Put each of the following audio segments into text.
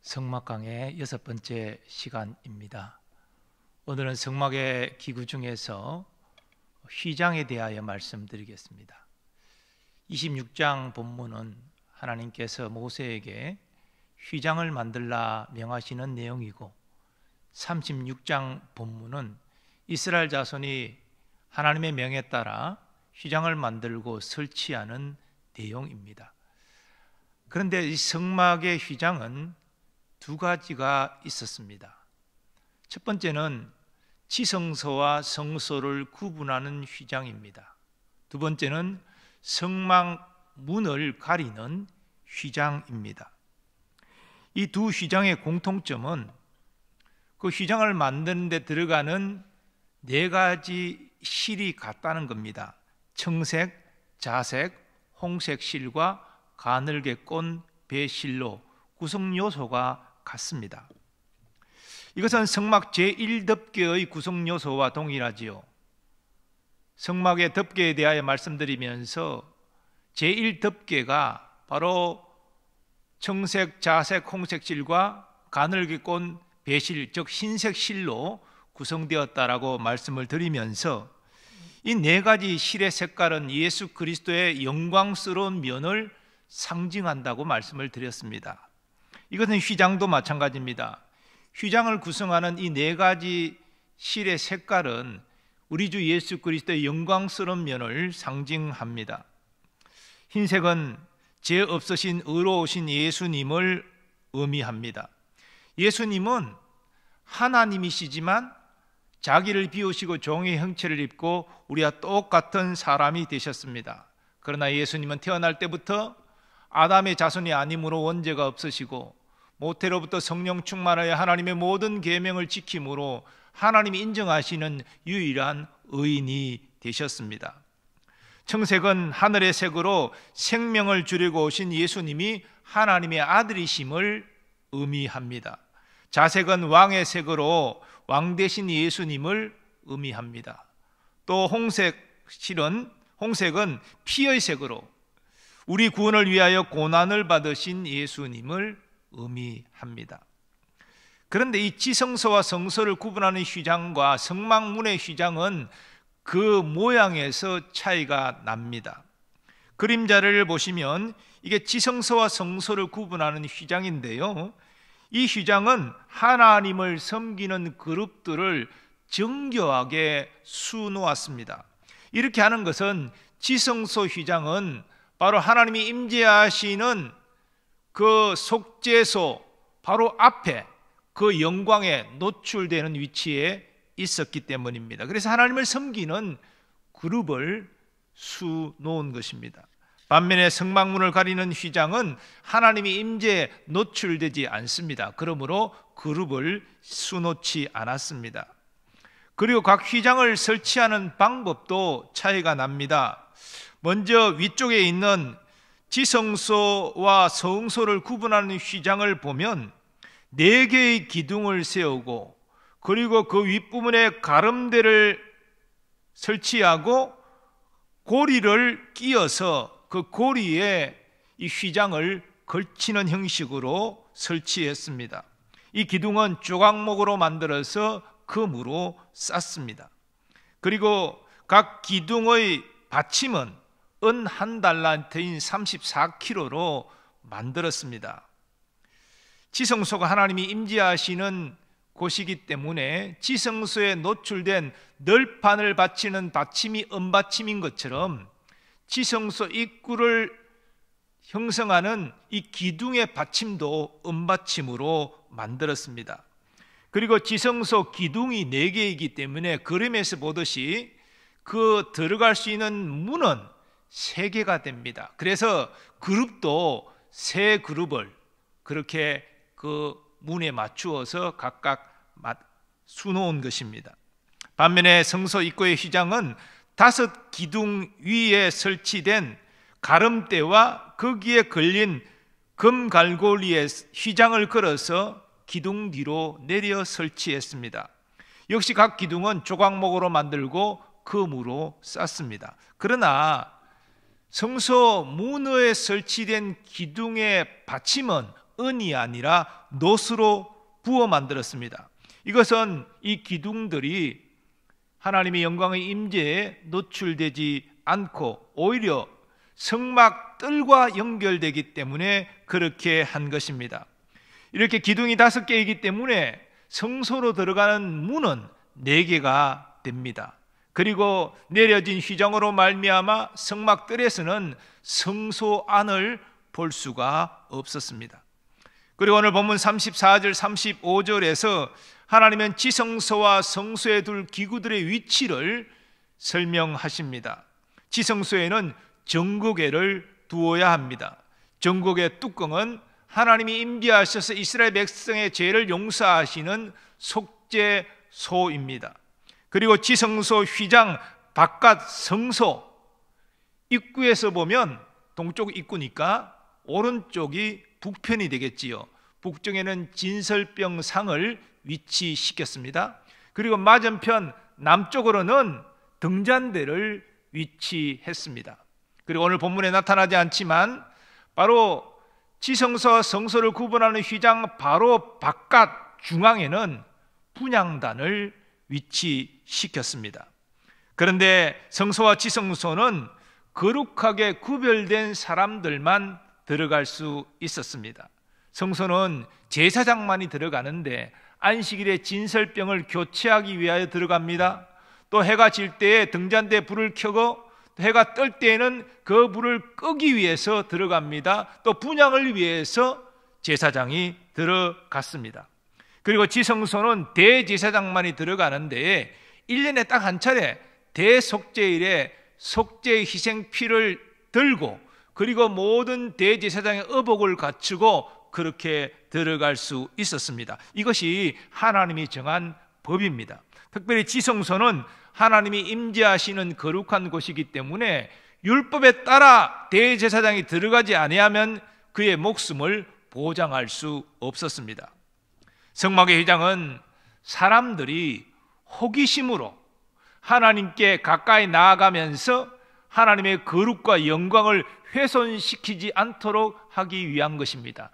성막강의 6번째 시간입니다. 오늘은 성막의 기구 중에서 휘장에 대하여 말씀드리겠습니다. 26장 본문은 하나님께서 모세에게 휘장을 만들라 명하시는 내용이고, 36장 본문은 이스라엘 자손이 하나님의 명에 따라 휘장을 만들고 설치하는 내용입니다. 그런데 이 성막의 휘장은 두 가지가 있었습니다. 첫 번째는 지성소와 성소를 구분하는 휘장입니다. 두 번째는 성막 문을 가리는 휘장입니다. 이 두 휘장의 공통점은 그 휘장을 만드는 데 들어가는 네 가지 실이 같다는 겁니다. 청색, 자색, 홍색 실과 가늘게 꼰 배실로 구성 요소가 같습니다. 이것은 성막 제1덮개의 구성 요소와 동일하지요. 성막의 덮개에 대하여 말씀드리면서 제1덮개가 바로 청색, 자색, 홍색 실과 가늘게 꼰 배실, 즉 흰색 실로 구성되었다라고 말씀을 드리면서 이 네 가지 실의 색깔은 예수 그리스도의 영광스러운 면을 상징한다고 말씀을 드렸습니다. 이것은 휘장도 마찬가지입니다. 휘장을 구성하는 이 네 가지 실의 색깔은 우리 주 예수 그리스도의 영광스러운 면을 상징합니다. 흰색은 죄 없으신 의로우신 예수님을 의미합니다. 예수님은 하나님이시지만 자기를 비우시고 종의 형체를 입고 우리와 똑같은 사람이 되셨습니다. 그러나 예수님은 태어날 때부터 아담의 자손이 아니므로 원죄가 없으시고 모태로부터 성령 충만하여 하나님의 모든 계명을 지킴으로 하나님이 인정하시는 유일한 의인이 되셨습니다. 청색은 하늘의 색으로 생명을 주려고 오신 예수님이 하나님의 아들이심을 의미합니다. 자색은 왕의 색으로 왕 되신 예수님을 의미합니다. 또 홍색은 피의 색으로 우리 구원을 위하여 고난을 받으신 예수님을 의미합니다. 그런데 이 지성소와 성소를 구분하는 휘장과 성막문의 휘장은 그 모양에서 차이가 납니다. 그림자를 보시면 이게 지성소와 성소를 구분하는 휘장인데요, 이 휘장은 하나님을 섬기는 그룹들을 정교하게 수놓았습니다. 이렇게 하는 것은 지성소 휘장은 바로 하나님이 임재하시는 그 속죄소 바로 앞에 그 영광에 노출되는 위치에 있었기 때문입니다. 그래서 하나님을 섬기는 그룹을 수놓은 것입니다. 반면에 성막문을 가리는 휘장은 하나님이 임재에 노출되지 않습니다. 그러므로 그룹을 수놓지 않았습니다. 그리고 각 휘장을 설치하는 방법도 차이가 납니다. 먼저 위쪽에 있는 지성소와 성소를 구분하는 휘장을 보면 4개의 기둥을 세우고, 그리고 그 윗부분에 가름대를 설치하고 고리를 끼워서 그 고리에 이 휘장을 걸치는 형식으로 설치했습니다. 이 기둥은 조각목으로 만들어서 금으로 쌌습니다. 그리고 각 기둥의 받침은 은 한 달란트인 34kg로 만들었습니다. 지성소가 하나님이 임재하시는 곳이기 때문에 지성소에 노출된 널판을 받치는 받침이 은받침인 것처럼 지성소 입구를 형성하는 이 기둥의 받침도 은받침으로 만들었습니다. 그리고 지성소 기둥이 4개이기 때문에 그림에서 보듯이 그 들어갈 수 있는 문은 3개가 됩니다. 그래서 그룹도 3그룹을 그렇게 그 문에 맞추어서 각각 수놓은 것입니다. 반면에 성소 입구의 휘장은 5기둥 위에 설치된 가름대와 거기에 걸린 금갈고리에 휘장을 걸어서 기둥 뒤로 내려 설치했습니다. 역시 각 기둥은 조각목으로 만들고 금으로 쌌습니다. 그러나 성소 문에 설치된 기둥의 받침은 은이 아니라 놋으로 부어 만들었습니다. 이것은 이 기둥들이 하나님의 영광의 임재에 노출되지 않고 오히려 성막 뜰과 연결되기 때문에 그렇게 한 것입니다. 이렇게 기둥이 5개이기 때문에 성소로 들어가는 문은 4개가 됩니다. 그리고 내려진 휘장으로 말미암아 성막 뜰에서는 성소 안을 볼 수가 없었습니다. 그리고 오늘 본문 34절 35절에서 하나님은 지성소와 성소에 둘 기구들의 위치를 설명하십니다. 지성소에는 정고개를 두어야 합니다. 정고개 뚜껑은 하나님이 임재하셔서 이스라엘 백성의 죄를 용서하시는 속죄소입니다. 그리고 지성소 휘장 바깥 성소 입구에서 보면 동쪽 입구니까 오른쪽이 북편이 되겠지요. 북쪽에는 진설병 상을 위치시켰습니다. 그리고 맞은편 남쪽으로는 등잔대를 위치했습니다. 그리고 오늘 본문에 나타나지 않지만 바로 지성소와 성소를 구분하는 휘장 바로 바깥 중앙에는 분향단을 위치시켰습니다. 그런데 성소와 지성소는 거룩하게 구별된 사람들만 들어갈 수 있었습니다. 성소는 제사장만이 들어가는데 안식일에 진설병을 교체하기 위하여 들어갑니다. 또 해가 질 때에 등잔대에 불을 켜고 해가 뜰 때에는 그 불을 끄기 위해서 들어갑니다. 또 분향을 위해서 제사장이 들어갔습니다. 그리고 지성소는 대제사장만이 들어가는데 1년에 딱 한 차례 대속죄일에 속죄 희생피를 들고 그리고 모든 대제사장의 의복을 갖추고 그렇게 들어갈 수 있었습니다. 이것이 하나님이 정한 법입니다. 특별히 지성소는 하나님이 임재하시는 거룩한 곳이기 때문에 율법에 따라 대제사장이 들어가지 아니하면 그의 목숨을 보장할 수 없었습니다. 성막의 휘장은 사람들이 호기심으로 하나님께 가까이 나아가면서 하나님의 거룩과 영광을 훼손시키지 않도록 하기 위한 것입니다.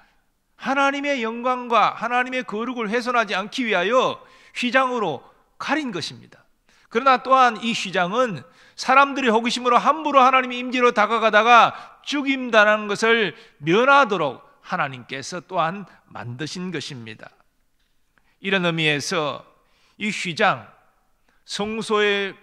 하나님의 영광과 하나님의 거룩을 훼손하지 않기 위하여 휘장으로 가린 것입니다. 그러나 또한 이 휘장은 사람들의 호기심으로 함부로 하나님의 임재로 다가가다가 죽임당하는 것을 면하도록 하나님께서 또한 만드신 것입니다. 이런 의미에서 이 휘장, 성소의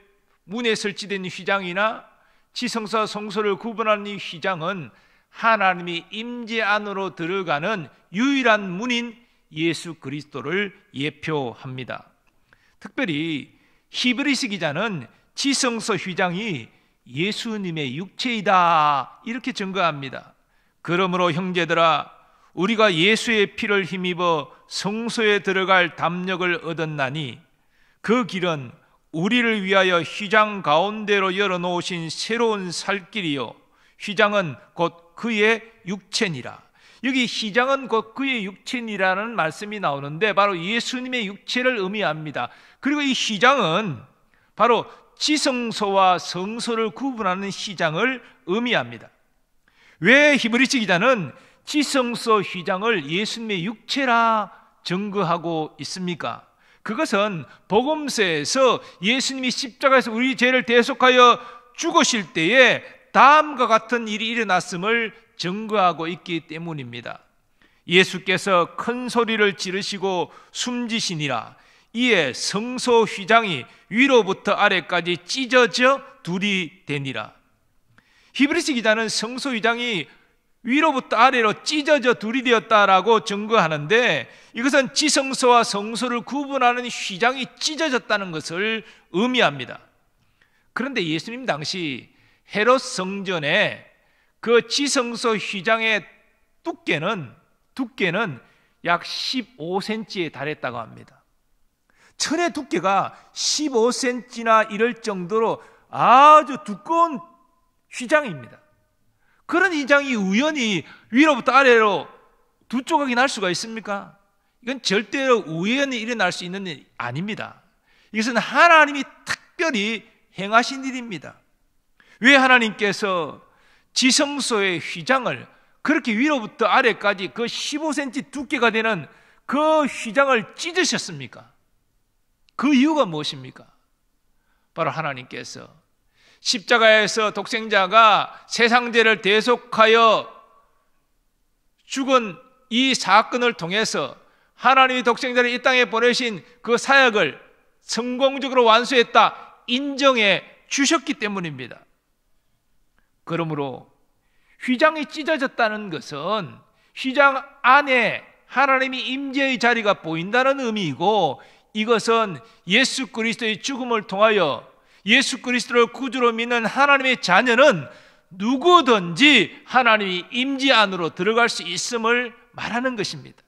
문에 설치된 휘장이나 지성소와 성소를 구분하는 이 휘장은 하나님이 임재 안으로 들어가는 유일한 문인 예수 그리스도를 예표합니다. 특별히 히브리서 기자는 지성소 휘장이 예수님의 육체이다 이렇게 증거합니다. 그러므로 형제들아 우리가 예수의 피를 힘입어 성소에 들어갈 담력을 얻었나니 그 길은 우리를 위하여 휘장 가운데로 열어놓으신 새로운 살길이요 휘장은 곧 그의 육체니라. 여기 휘장은 곧 그의 육체니라는 말씀이 나오는데 바로 예수님의 육체를 의미합니다. 그리고 이 휘장은 바로 지성소와 성소를 구분하는 휘장을 의미합니다. 왜 히브리서 기자는 지성소 휘장을 예수님의 육체라 증거하고 있습니까? 그것은 복음서에서 예수님이 십자가에서 우리 죄를 대속하여 죽으실 때에 다음과 같은 일이 일어났음을 증거하고 있기 때문입니다. 예수께서 큰 소리를 지르시고 숨지시니라. 이에 성소 휘장이 위로부터 아래까지 찢어져 둘이 되니라. 히브리서 기자는 성소 휘장이 위로부터 아래로 찢어져 둘이 되었다라고 증거하는데 이것은 지성소와 성소를 구분하는 휘장이 찢어졌다는 것을 의미합니다. 그런데 예수님 당시 헤롯 성전에 그 지성소 휘장의 두께는 약 15cm에 달했다고 합니다. 천의 두께가 15cm나 이럴 정도로 아주 두꺼운 휘장입니다. 그런 휘장이 우연히 위로부터 아래로 두 조각이 날 수가 있습니까? 이건 절대로 우연히 일어날 수 있는 일이 아닙니다. 이것은 하나님이 특별히 행하신 일입니다. 왜 하나님께서 지성소의 휘장을 그렇게 위로부터 아래까지 그 15cm 두께가 되는 그 휘장을 찢으셨습니까? 그 이유가 무엇입니까? 바로 하나님께서 십자가에서 독생자가 세상 죄를 대속하여 죽은 이 사건을 통해서 하나님이 독생자를 이 땅에 보내신 그 사역을 성공적으로 완수했다 인정해 주셨기 때문입니다. 그러므로 휘장이 찢어졌다는 것은 휘장 안에 하나님이 임재의 자리가 보인다는 의미이고, 이것은 예수 그리스도의 죽음을 통하여 예수 그리스도를 구주로 믿는 하나님의 자녀는 누구든지 하나님이 임재 안으로 들어갈 수 있음을 말하는 것입니다.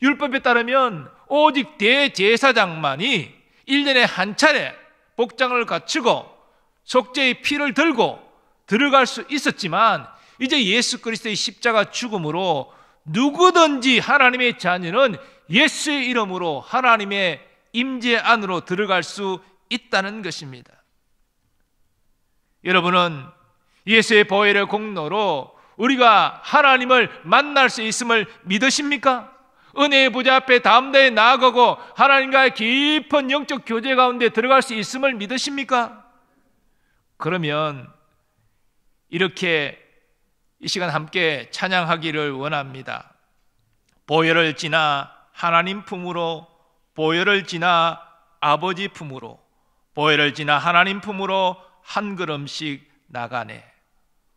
율법에 따르면 오직 대제사장만이 1년에 한 차례 복장을 갖추고 속죄의 피를 들고 들어갈 수 있었지만, 이제 예수 그리스도의 십자가 죽음으로 누구든지 하나님의 자녀는 예수의 이름으로 하나님의 임재 안으로 들어갈 수 있다는 것입니다. 여러분은 예수의 보혈의 공로로 우리가 하나님을 만날 수 있음을 믿으십니까? 은혜의 보좌 앞에 담대히 나아가고 하나님과의 깊은 영적 교제 가운데 들어갈 수 있음을 믿으십니까? 그러면 이렇게 이 시간 함께 찬양하기를 원합니다. 보혈을 지나 하나님 품으로, 보혈을 지나 아버지 품으로, 보혈을 지나 하나님 품으로 한 걸음씩 나가네.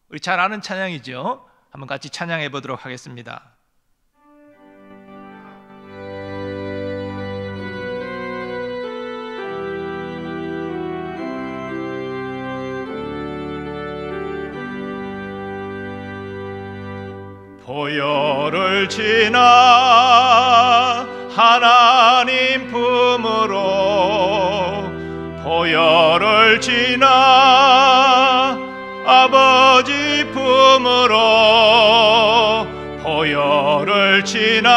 우리 잘 아는 찬양이죠? 한번 같이 찬양해 보도록 하겠습니다. 보혈을 지나 하나님 품으로, 보혈을 지나 아버지 품으로, 보혈을 지나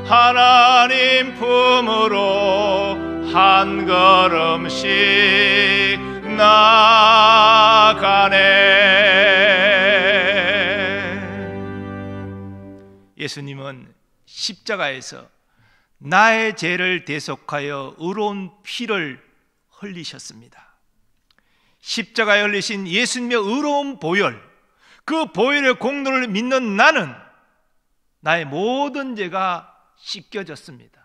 하나님 품으로 한 걸음씩 나가네. 예수님은 십자가에서 나의 죄를 대속하여 의로운 피를 흘리셨습니다. 십자가에 흘리신 예수님의 의로운 보혈, 그 보혈의 공로를 믿는 나는 나의 모든 죄가 씻겨졌습니다.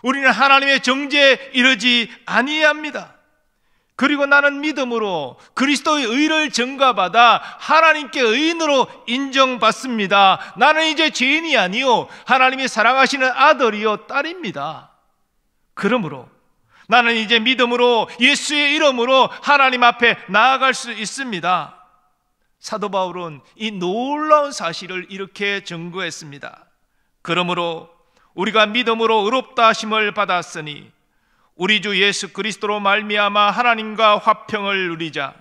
우리는 하나님의 정죄에 이르지 아니합니다. 그리고 나는 믿음으로 그리스도의 의를 전가받아 하나님께 의인으로 인정받습니다. 나는 이제 죄인이 아니요 하나님이 사랑하시는 아들이요 딸입니다. 그러므로 나는 이제 믿음으로 예수의 이름으로 하나님 앞에 나아갈 수 있습니다. 사도 바울은 이 놀라운 사실을 이렇게 증거했습니다. 그러므로 우리가 믿음으로 의롭다 하심을 받았으니 우리 주 예수 그리스도로 말미암아 하나님과 화평을 누리자.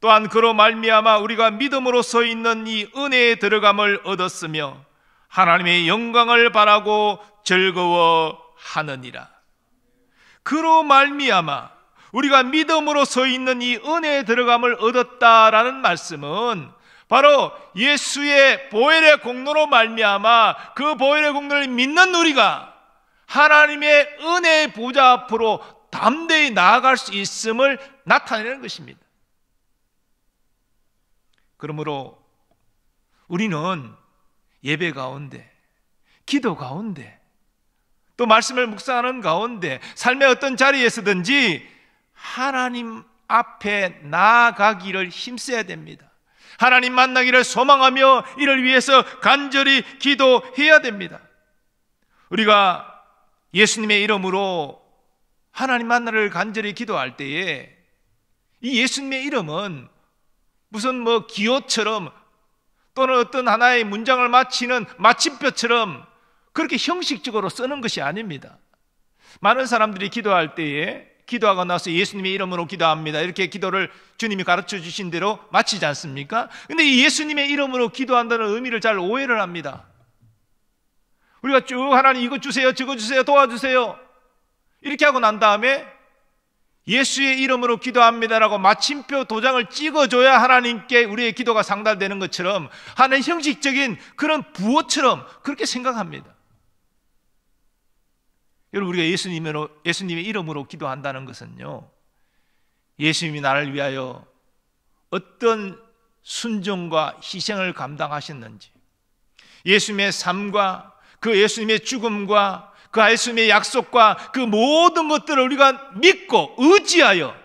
또한 그로 말미암아 우리가 믿음으로 서 있는 이 은혜에 들어감을 얻었으며 하나님의 영광을 바라고 즐거워하느니라. 그로 말미암아 우리가 믿음으로 서 있는 이 은혜에 들어감을 얻었다라는 말씀은 바로 예수의 보혈의 공로로 말미암아 그 보혈의 공로를 믿는 우리가 하나님의 은혜의 보좌 앞으로 담대히 나아갈 수 있음을 나타내는 것입니다. 그러므로 우리는 예배 가운데, 기도 가운데, 또 말씀을 묵상하는 가운데 삶의 어떤 자리에서든지 하나님 앞에 나아가기를 힘써야 됩니다. 하나님 만나기를 소망하며 이를 위해서 간절히 기도해야 됩니다. 우리가 예수님의 이름으로 하나님 만나를 간절히 기도할 때에 이 예수님의 이름은 무슨 기호처럼 또는 어떤 하나의 문장을 마치는 마침표처럼 그렇게 형식적으로 쓰는 것이 아닙니다. 많은 사람들이 기도할 때에 기도하고 나서 예수님의 이름으로 기도합니다. 이렇게 기도를 주님이 가르쳐 주신 대로 마치지 않습니까? 근데 이 예수님의 이름으로 기도한다는 의미를 잘 오해를 합니다. 우리가 쭉 하나님 이거 주세요, 저거 주세요, 도와주세요 이렇게 하고 난 다음에 예수의 이름으로 기도합니다라고 마침표 도장을 찍어줘야 하나님께 우리의 기도가 상달되는 것처럼 하는 형식적인 그런 부호처럼 그렇게 생각합니다. 여러분, 우리가 예수님의 이름으로 기도한다는 것은요, 예수님이 나를 위하여 어떤 순종과 희생을 감당하셨는지, 예수님의 삶과 그 예수님의 죽음과 그 예수님의 약속과 그 모든 것들을 우리가 믿고 의지하여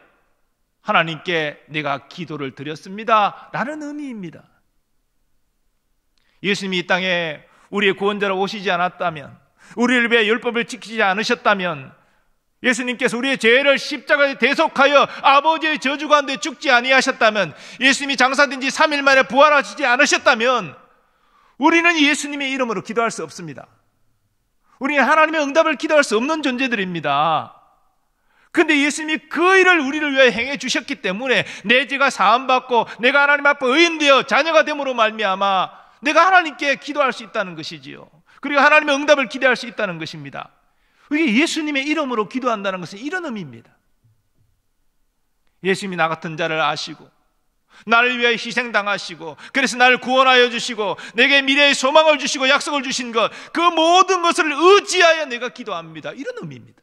하나님께 내가 기도를 드렸습니다 라는 의미입니다. 예수님이 이 땅에 우리의 구원자로 오시지 않았다면, 우리를 위해 율법을 지키지 않으셨다면, 예수님께서 우리의 죄를 십자가에 대속하여 아버지의 저주 가운데 죽지 아니하셨다면, 예수님이 장사된 지 3일 만에 부활하시지 않으셨다면 우리는 예수님의 이름으로 기도할 수 없습니다. 우리는 하나님의 응답을 기도할 수 없는 존재들입니다. 그런데 예수님이 그 일을 우리를 위해 행해 주셨기 때문에 내 죄가 사함받고 내가 하나님 앞에 의인되어 자녀가 됨으로 말미암아 내가 하나님께 기도할 수 있다는 것이지요. 그리고 하나님의 응답을 기대할 수 있다는 것입니다. 이게 예수님의 이름으로 기도한다는 것은 이런 의미입니다. 예수님이 나 같은 자를 아시고 나를 위하여 희생당하시고 그래서 나를 구원하여 주시고 내게 미래의 소망을 주시고 약속을 주신 것, 그 모든 것을 의지하여 내가 기도합니다, 이런 의미입니다.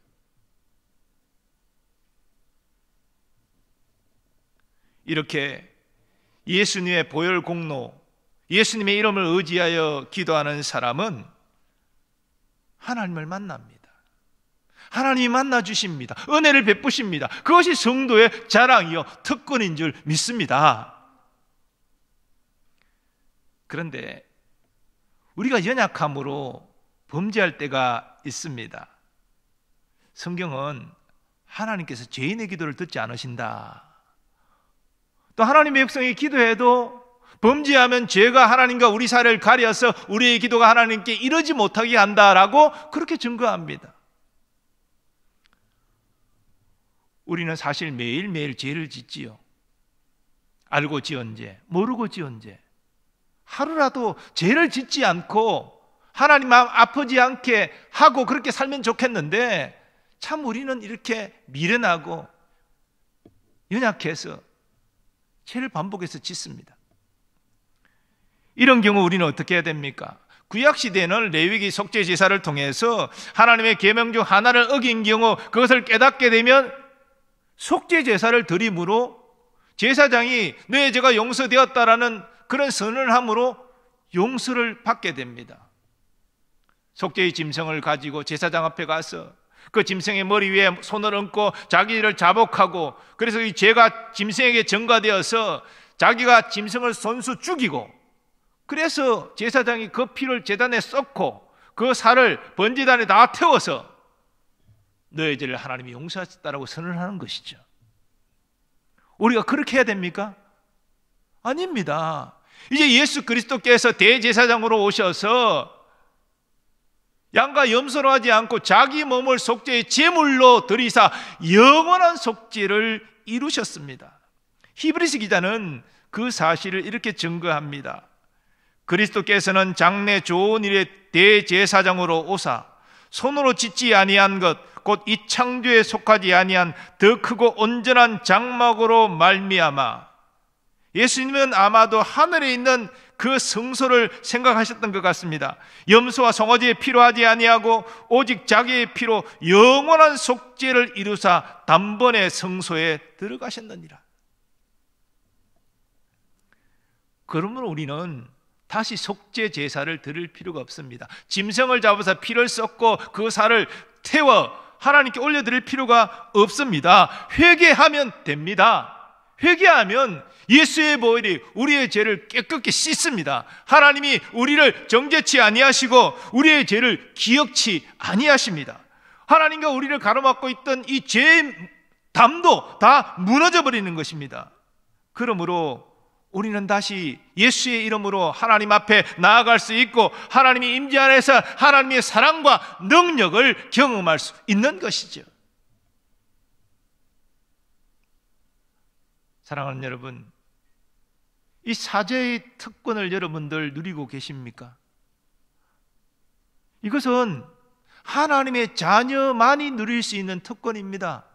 이렇게 예수님의 보혈 공로, 예수님의 이름을 의지하여 기도하는 사람은 하나님을 만납니다. 하나님이 만나주십니다. 은혜를 베푸십니다. 그것이 성도의 자랑이요 특권인 줄 믿습니다. 그런데 우리가 연약함으로 범죄할 때가 있습니다. 성경은 하나님께서 죄인의 기도를 듣지 않으신다, 또 하나님의 백성이 기도해도 범죄하면 죄가 하나님과 우리 사이를 가려서 우리의 기도가 하나님께 이르지 못하게 한다라고 그렇게 증거합니다. 우리는 사실 매일매일 죄를 짓지요. 알고 지은 죄, 모르고 지은 죄. 하루라도 죄를 짓지 않고 하나님 마음 아프지 않게 하고 그렇게 살면 좋겠는데 참 우리는 이렇게 미련하고 연약해서 죄를 반복해서 짓습니다. 이런 경우 우리는 어떻게 해야 됩니까? 구약시대에는 레위기 속죄 제사를 통해서 하나님의 계명 중 하나를 어긴 경우 그것을 깨닫게 되면 속죄 제사를 드림으로 제사장이 너의 죄가 용서되었다라는 그런 선언을 함으로 용서를 받게 됩니다. 속죄의 짐승을 가지고 제사장 앞에 가서 그 짐승의 머리 위에 손을 얹고 자기를 자복하고, 그래서 이 죄가 짐승에게 전가되어서 자기가 짐승을 손수 죽이고, 그래서 제사장이 그 피를 제단에 썩고 그 살을 번제단에 다 태워서 너의 죄를 하나님이 용서하셨다라고 선언을 하는 것이죠. 우리가 그렇게 해야 됩니까? 아닙니다. 이제 예수 그리스도께서 대제사장으로 오셔서 양과 염소로 하지 않고 자기 몸을 속죄의 제물로 드리사 영원한 속죄를 이루셨습니다. 히브리서 기자는 그 사실을 이렇게 증거합니다. 그리스도께서는 장래 좋은 일의 대제사장으로 오사 손으로 짓지 아니한 것 곧 이 창조에 속하지 아니한 더 크고 온전한 장막으로 말미암아, 예수님은 아마도 하늘에 있는 그 성소를 생각하셨던 것 같습니다. 염소와 송아지의 피로 하지 아니하고 오직 자기의 피로 영원한 속죄를 이루사 단번에 성소에 들어가셨느니라. 그러면 우리는 다시 속죄 제사를 드릴 필요가 없습니다. 짐승을 잡아서 피를 쏟고 그 살을 태워 하나님께 올려드릴 필요가 없습니다. 회개하면 됩니다. 회개하면 예수의 보혈이 우리의 죄를 깨끗이 씻습니다. 하나님이 우리를 정죄치 아니하시고 우리의 죄를 기억치 아니하십니다. 하나님과 우리를 가로막고 있던 이 죄의 담도 다 무너져 버리는 것입니다. 그러므로 우리는 다시 예수의 이름으로 하나님 앞에 나아갈 수 있고 하나님이 임재 안에서 하나님의 사랑과 능력을 경험할 수 있는 것이죠. 사랑하는 여러분, 이 사죄의 특권을 여러분들 누리고 계십니까? 이것은 하나님의 자녀만이 누릴 수 있는 특권입니다.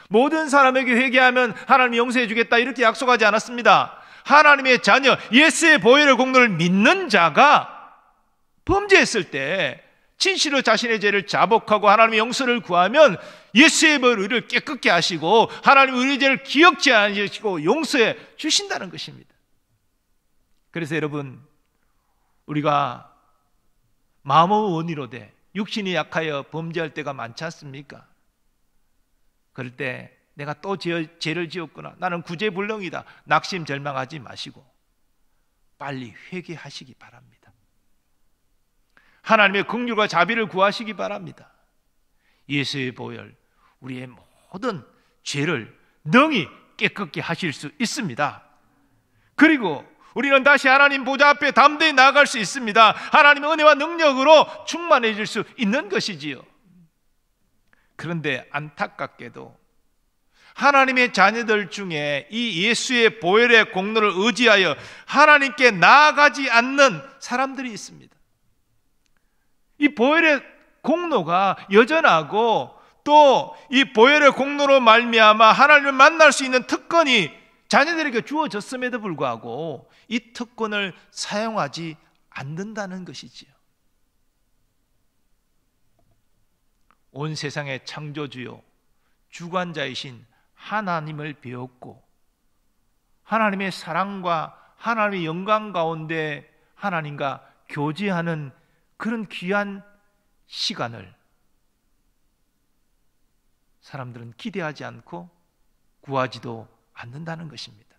모든 사람에게 회개하면 하나님이 용서해 주겠다 이렇게 약속하지 않았습니다. 하나님의 자녀 예수의 보혈의 공로를 믿는 자가 범죄했을 때 진실로 자신의 죄를 자복하고 하나님의 용서를 구하면 예수의 보혈로 우리를 깨끗게 하시고 하나님 우리 죄를 기억지 않으시고 용서해 주신다는 것입니다. 그래서 여러분, 우리가 마음의 원의로 돼 육신이 약하여 범죄할 때가 많지 않습니까? 그럴 때 내가 또 죄를 지었구나, 나는 구제불능이다, 낙심절망하지 마시고 빨리 회개하시기 바랍니다. 하나님의 긍휼과 자비를 구하시기 바랍니다. 예수의 보혈 우리의 모든 죄를 능히 깨끗게 하실 수 있습니다. 그리고 우리는 다시 하나님 보좌 앞에 담대히 나아갈 수 있습니다. 하나님의 은혜와 능력으로 충만해질 수 있는 것이지요. 그런데 안타깝게도 하나님의 자녀들 중에 이 예수의 보혈의 공로를 의지하여 하나님께 나아가지 않는 사람들이 있습니다. 이 보혈의 공로가 여전하고 또 이 보혈의 공로로 말미암아 하나님을 만날 수 있는 특권이 자녀들에게 주어졌음에도 불구하고 이 특권을 사용하지 않는다는 것이지요. 온 세상의 창조주요 주관자이신 하나님을 배웠고 하나님의 사랑과 하나님의 영광 가운데 하나님과 교제하는 그런 귀한 시간을 사람들은 기대하지 않고 구하지도 않는다는 것입니다.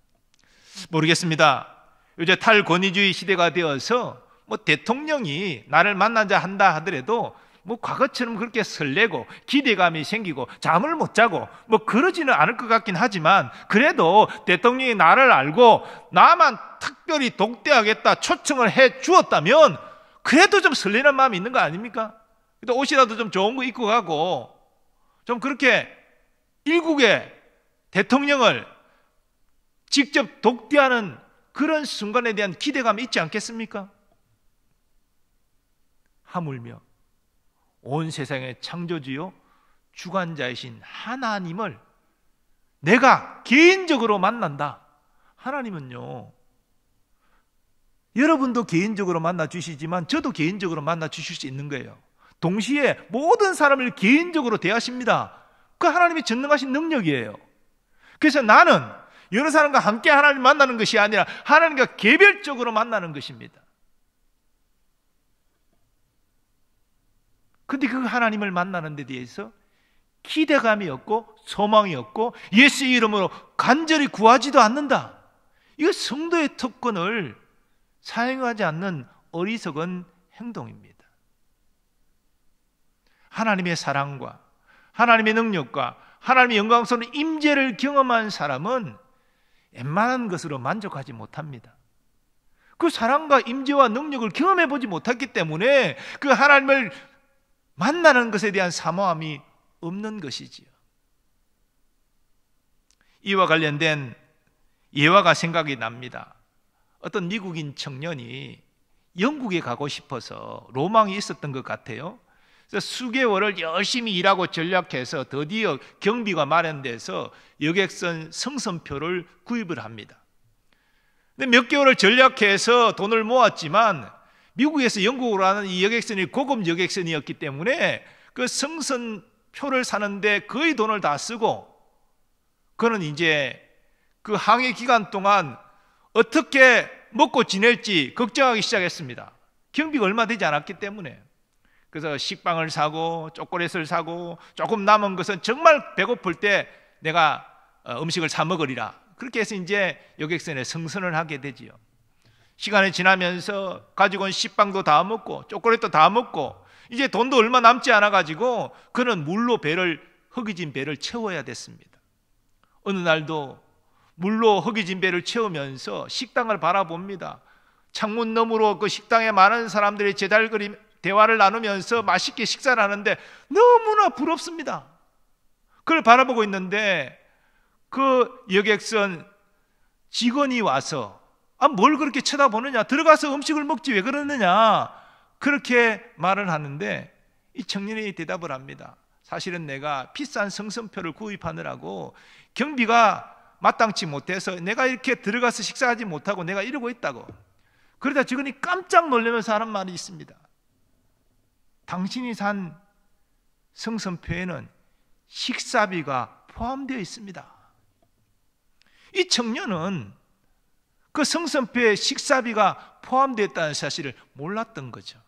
모르겠습니다. 요새 탈권위주의 시대가 되어서 대통령이 나를 만나자 한다 하더라도 과거처럼 그렇게 설레고 기대감이 생기고 잠을 못 자고 그러지는 않을 것 같긴 하지만, 그래도 대통령이 나를 알고 나만 특별히 독대하겠다 초청을 해 주었다면 그래도 좀 설레는 마음이 있는 거 아닙니까? 또 옷이라도 좀 좋은 거 입고 가고 좀 그렇게 일국의 대통령을 직접 독대하는 그런 순간에 대한 기대감이 있지 않겠습니까? 하물며 온 세상의 창조주요 주관자이신 하나님을 내가 개인적으로 만난다. 하나님은요, 여러분도 개인적으로 만나 주시지만 저도 개인적으로 만나 주실 수 있는 거예요. 동시에 모든 사람을 개인적으로 대하십니다. 그 하나님의 전능하신 능력이에요. 그래서 나는 여러 사람과 함께 하나님 만나는 것이 아니라 하나님과 개별적으로 만나는 것입니다. 근데 그 하나님을 만나는 데 대해서 기대감이 없고 소망이 없고 예수의 이름으로 간절히 구하지도 않는다. 이거 성도의 특권을 사용하지 않는 어리석은 행동입니다. 하나님의 사랑과 하나님의 능력과 하나님의 영광스러운 임재를 경험한 사람은 웬만한 것으로 만족하지 못합니다. 그 사랑과 임재와 능력을 경험해 보지 못했기 때문에 그 하나님을 만나는 것에 대한 사모함이 없는 것이지요. 이와 관련된 예화가 생각이 납니다. 어떤 미국인 청년이 영국에 가고 싶어서 로망이 있었던 것 같아요. 그래서 수개월을 열심히 일하고 전략해서 드디어 경비가 마련돼서 여객선 승선표를 구입을 합니다. 근데 몇 개월을 전략해서 돈을 모았지만 미국에서 영국으로 가는 이 여객선이 고급 여객선이었기 때문에 그 승선표를 사는데 거의 돈을 다 쓰고, 그는 이제 그 항해 기간 동안 어떻게 먹고 지낼지 걱정하기 시작했습니다. 경비가 얼마 되지 않았기 때문에. 그래서 식빵을 사고 초콜릿을 사고 조금 남은 것은 정말 배고플 때 내가 음식을 사 먹으리라. 그렇게 해서 이제 여객선에 승선을 하게 되지요. 시간이 지나면서 가지고 온 식빵도 다 먹고 초콜릿도 다 먹고 이제 돈도 얼마 남지 않아 가지고 그는 물로 허기진 배를 채워야 됐습니다. 어느 날도 물로 허기진 배를 채우면서 식당을 바라봅니다. 창문 너머로 그 식당에 많은 사람들이 제달그림 대화를 나누면서 맛있게 식사를 하는데 너무나 부럽습니다. 그걸 바라보고 있는데 그 여객선 직원이 와서 뭘 그렇게 쳐다보느냐, 들어가서 음식을 먹지 왜 그러느냐, 그렇게 말을 하는데 이 청년이 대답을 합니다. 사실은 내가 비싼 성선표를 구입하느라고 경비가 마땅치 못해서 내가 이렇게 들어가서 식사하지 못하고 내가 이러고 있다고. 그러다 직원이 깜짝 놀라면서 하는 말이 있습니다. 당신이 산 성선표에는 식사비가 포함되어 있습니다. 이 청년은 그 성선표에 식사비가 포함되어 있다는 사실을 몰랐던 거죠.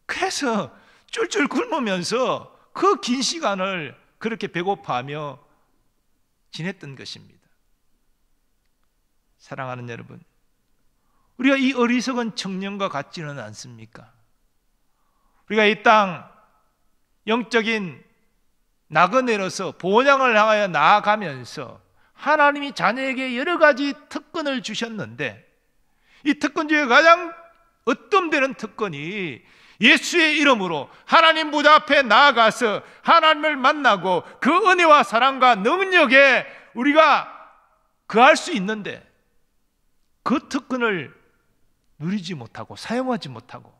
그래서 쫄쫄 굶으면서 그 긴 시간을 그렇게 배고파하며 지냈던 것입니다. 사랑하는 여러분, 우리가 이 어리석은 청년과 같지는 않습니까? 우리가 이 땅 영적인 나그네로서 본향을 향하여 나아가면서 하나님이 자녀에게 여러 가지 특권을 주셨는데, 이 특권 중에 가장 으뜸되는 특권이 예수의 이름으로 하나님 보좌 앞에 나아가서 하나님을 만나고 그 은혜와 사랑과 능력에 우리가 거할 수 있는데, 그 특권을 누리지 못하고 사용하지 못하고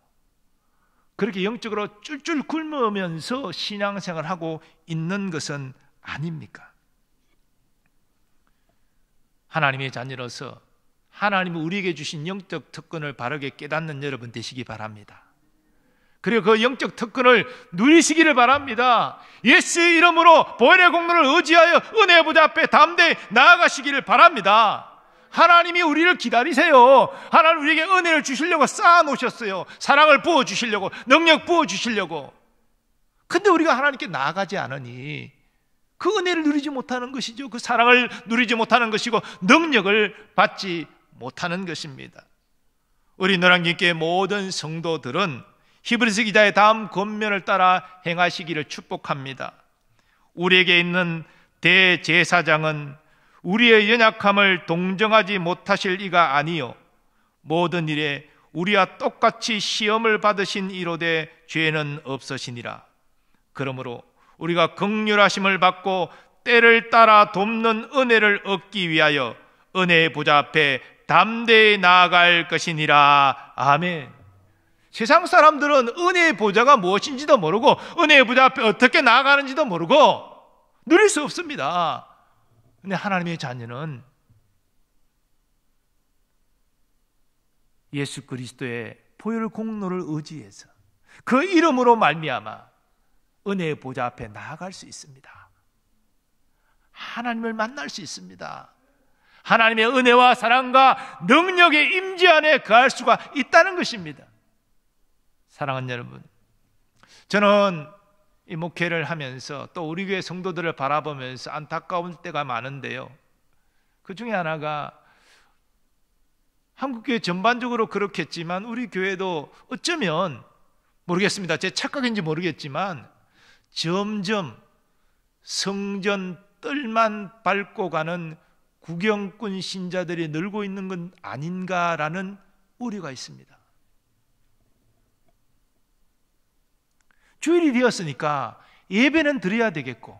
그렇게 영적으로 쫄쫄 굶으면서 신앙생활을 하고 있는 것은 아닙니까? 하나님의 자녀로서 하나님이 우리에게 주신 영적 특권을 바르게 깨닫는 여러분 되시기 바랍니다. 그리고 그 영적 특권을 누리시기를 바랍니다. 예수의 이름으로 보혈의 공로를 의지하여 은혜의 보좌 앞에 담대히 나아가시기를 바랍니다. 하나님이 우리를 기다리세요. 하나님 우리에게 은혜를 주시려고 쌓아놓으셨어요. 사랑을 부어주시려고, 능력 부어주시려고. 근데 우리가 하나님께 나아가지 않으니 그 은혜를 누리지 못하는 것이죠. 그 사랑을 누리지 못하는 것이고 능력을 받지 못하는 것입니다. 우리 노량진교회 모든 성도들은 히브리서 기자의 다음 권면을 따라 행하시기를 축복합니다. 우리에게 있는 대제사장은 우리의 연약함을 동정하지 못하실 이가 아니요 모든 일에 우리와 똑같이 시험을 받으신 이로되 죄는 없으시니라. 그러므로 우리가 긍휼하심을 받고 때를 따라 돕는 은혜를 얻기 위하여 은혜의 보좌 앞에 담대히 나아갈 것이니라. 아멘. 세상 사람들은 은혜의 보좌가 무엇인지도 모르고 은혜의 보좌 앞에 어떻게 나아가는지도 모르고 누릴 수 없습니다. 근데 하나님의 자녀는 예수 그리스도의 보혈 공로를 의지해서 그 이름으로 말미암아 은혜의 보좌 앞에 나아갈 수 있습니다. 하나님을 만날 수 있습니다. 하나님의 은혜와 사랑과 능력의 임재 안에 거할 수가 있다는 것입니다. 사랑하는 여러분, 저는 이 목회를 하면서 또 우리 교회 성도들을 바라보면서 안타까운 때가 많은데요, 그 중에 하나가 한국교회 전반적으로 그렇겠지만 우리 교회도 어쩌면 모르겠습니다. 제 착각인지 모르겠지만 점점 성전 뜰만 밟고 가는 구경꾼 신자들이 늘고 있는 건 아닌가라는 우려가 있습니다. 주일이 되었으니까 예배는 드려야 되겠고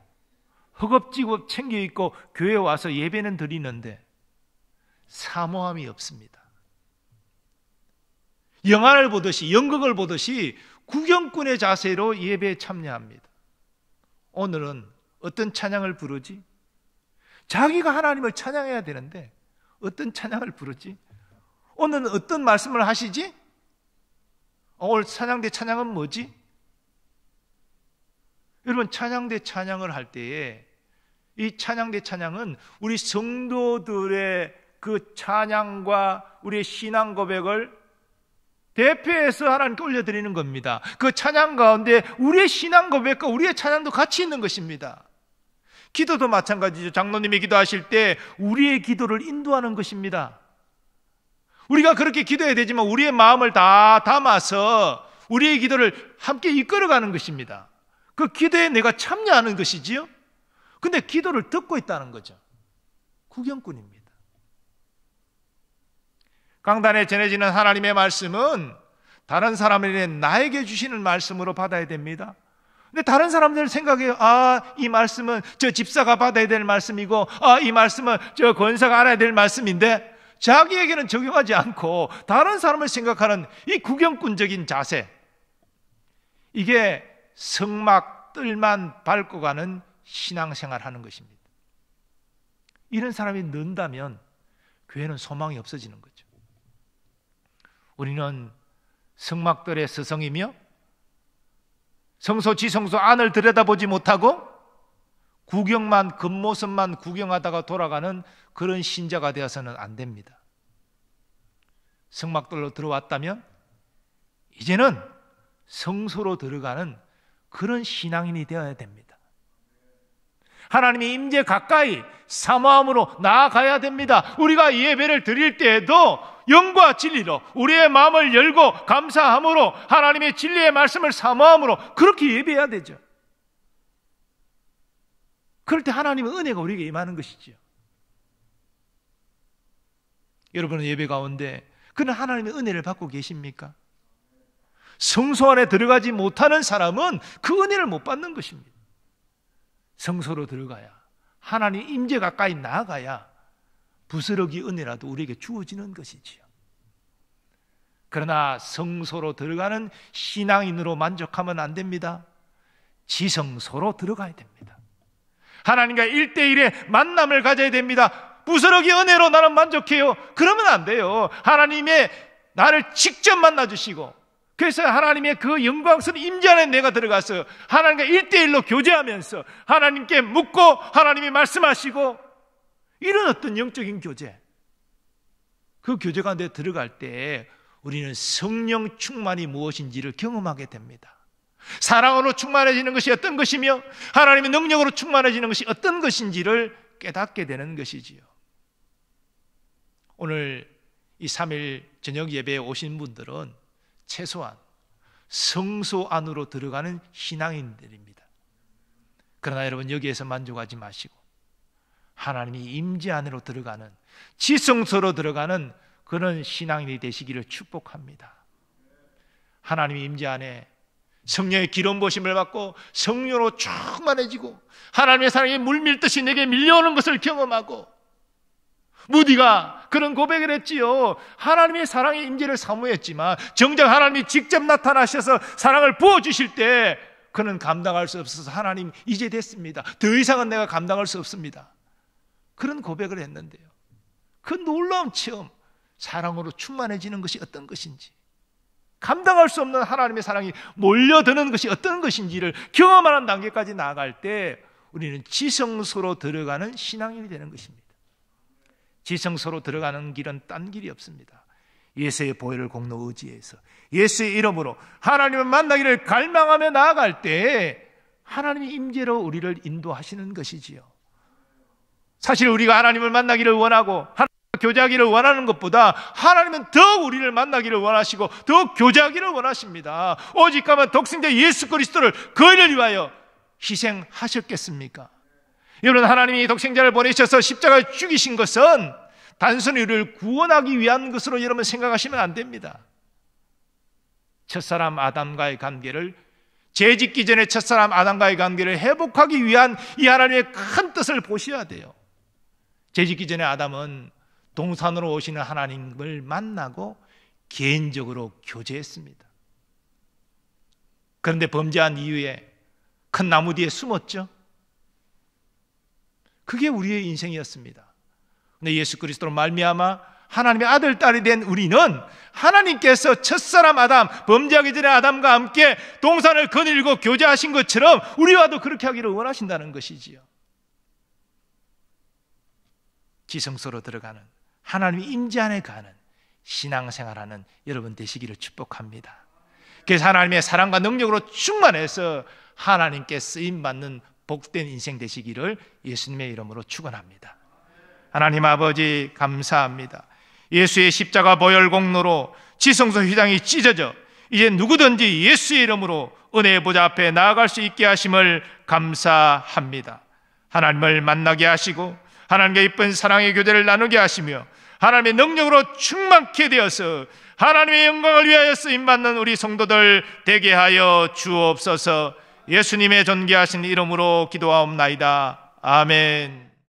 허겁지겁 챙겨 입고 교회에 와서 예배는 드리는데 사모함이 없습니다. 영화를 보듯이, 연극을 보듯이 구경꾼의 자세로 예배에 참여합니다. 오늘은 어떤 찬양을 부르지? 자기가 하나님을 찬양해야 되는데 어떤 찬양을 부르지? 오늘은 어떤 말씀을 하시지? 오늘 찬양대 찬양은 뭐지? 여러분, 찬양대 찬양을 할 때에 이 찬양대 찬양은 우리 성도들의 그 찬양과 우리의 신앙 고백을 대표해서 하나님께 올려드리는 겁니다. 그 찬양 가운데 우리의 신앙 고백과 우리의 찬양도 같이 있는 것입니다. 기도도 마찬가지죠. 장로님이 기도하실 때 우리의 기도를 인도하는 것입니다. 우리가 그렇게 기도해야 되지만 우리의 마음을 다 담아서 우리의 기도를 함께 이끌어가는 것입니다. 그 기도에 내가 참여하는 것이지요. 근데 기도를 듣고 있다는 거죠. 구경꾼입니다. 강단에 전해지는 하나님의 말씀은 다른 사람에게 나에게 주시는 말씀으로 받아야 됩니다. 근데 다른 사람들 생각해요. 이 말씀은 저 집사가 받아야 될 말씀이고, 이 말씀은 저 권사가 알아야 될 말씀인데 자기에게는 적용하지 않고 다른 사람을 생각하는 이 구경꾼적인 자세, 이게 성막 뜰만 밟고 가는 신앙생활하는 것입니다. 이런 사람이 는다면 교회는 소망이 없어지는 거죠. 우리는 성막들의 스승이며 성소 지성소 안을 들여다보지 못하고 구경만, 겉모습만 구경하다가 돌아가는 그런 신자가 되어서는 안 됩니다. 성막들로 들어왔다면 이제는 성소로 들어가는 그런 신앙인이 되어야 됩니다. 하나님의 임재 가까이 사모함으로 나아가야 됩니다. 우리가 예배를 드릴 때에도 영과 진리로 우리의 마음을 열고 감사함으로 하나님의 진리의 말씀을 사모함으로 그렇게 예배해야 되죠. 그럴 때 하나님의 은혜가 우리에게 임하는 것이죠. 여러분은 예배 가운데 그런 하나님의 은혜를 받고 계십니까? 성소 안에 들어가지 못하는 사람은 그 은혜를 못 받는 것입니다. 성소로 들어가야, 하나님 임재 가까이 나아가야 부스러기 은혜라도 우리에게 주어지는 것이지요. 그러나 성소로 들어가는 신앙인으로 만족하면 안 됩니다. 지성소로 들어가야 됩니다. 하나님과 1대1의 만남을 가져야 됩니다. 부스러기 은혜로 나는 만족해요. 그러면 안 돼요. 하나님의 나를 직접 만나주시고, 그래서 하나님의 그 영광스러운 임재 안에 내가 들어가서 하나님과 1대1로 교제하면서 하나님께 묻고 하나님이 말씀하시고, 이런 어떤 영적인 교제, 그 교제 가운데 들어갈 때 우리는 성령 충만이 무엇인지를 경험하게 됩니다. 사랑으로 충만해지는 것이 어떤 것이며 하나님의 능력으로 충만해지는 것이 어떤 것인지를 깨닫게 되는 것이지요. 오늘 이 3일 저녁 예배에 오신 분들은 최소한 성소 안으로 들어가는 신앙인들입니다. 그러나 여러분, 여기에서 만족하지 마시고 하나님이 임재 안으로 들어가는, 지성소로 들어가는 그런 신앙인이 되시기를 축복합니다. 하나님의 임재 안에 성령의 기름 부으심을 받고 성령으로 충만해지고 하나님의 사랑이 물밀듯이 내게 밀려오는 것을 경험하고, 무디가 그런 고백을 했지요. 하나님의 사랑의 임재를 사모했지만 정작 하나님이 직접 나타나셔서 사랑을 부어주실 때 그는 감당할 수 없어서 하나님 이제 됐습니다. 더 이상은 내가 감당할 수 없습니다. 그런 고백을 했는데요. 그 놀라운 체험, 사랑으로 충만해지는 것이 어떤 것인지, 감당할 수 없는 하나님의 사랑이 몰려드는 것이 어떤 것인지를 경험하는 단계까지 나아갈 때 우리는 지성소로 들어가는 신앙인이 되는 것입니다. 지성소로 들어가는 길은 딴 길이 없습니다. 예수의 보혈을 공로 의지해서 예수의 이름으로 하나님을 만나기를 갈망하며 나아갈 때 하나님의 임재로 우리를 인도하시는 것이지요. 사실 우리가 하나님을 만나기를 원하고 교제하기를 원하는 것보다 하나님은 더 우리를 만나기를 원하시고 더 교제하기를 원하십니다. 오직 가면 독생자 예수 그리스도를 그를 위하여 희생하셨겠습니까? 여러분, 하나님이 독생자를 보내셔서 십자가에 죽이신 것은 단순히 우리를 구원하기 위한 것으로 여러분 생각하시면 안 됩니다. 첫사람 아담과의 관계를, 죄짓기 전에 첫사람 아담과의 관계를 회복하기 위한 이 하나님의 큰 뜻을 보셔야 돼요. 죄짓기 전에 아담은 동산으로 오시는 하나님을 만나고 개인적으로 교제했습니다. 그런데 범죄한 이후에 큰 나무 뒤에 숨었죠. 그게 우리의 인생이었습니다. 그런데 예수 그리스도로 말미암아 하나님의 아들, 딸이 된 우리는 하나님께서 첫사람 아담, 범죄하기 전에 아담과 함께 동산을 거닐고 교제하신 것처럼 우리와도 그렇게 하기를 원하신다는 것이지요. 지성소로 들어가는, 하나님의 임재 안에 가는 신앙생활하는 여러분 되시기를 축복합니다. 그래서 하나님의 사랑과 능력으로 충만해서 하나님께 쓰임받는 복된 인생 되시기를 예수님의 이름으로 축원합니다. 하나님 아버지, 감사합니다. 예수의 십자가 보혈 공로로 지성소 휘장이 찢어져 이제 누구든지 예수의 이름으로 은혜의 보좌 앞에 나아갈 수 있게 하심을 감사합니다. 하나님을 만나게 하시고 하나님과 이쁜 사랑의 교제를 나누게 하시며 하나님의 능력으로 충만케 되어서 하나님의 영광을 위하여 쓰임받는 우리 성도들 되게 하여 주옵소서. 예수님의 존귀하신 이름으로 기도하옵나이다. 아멘.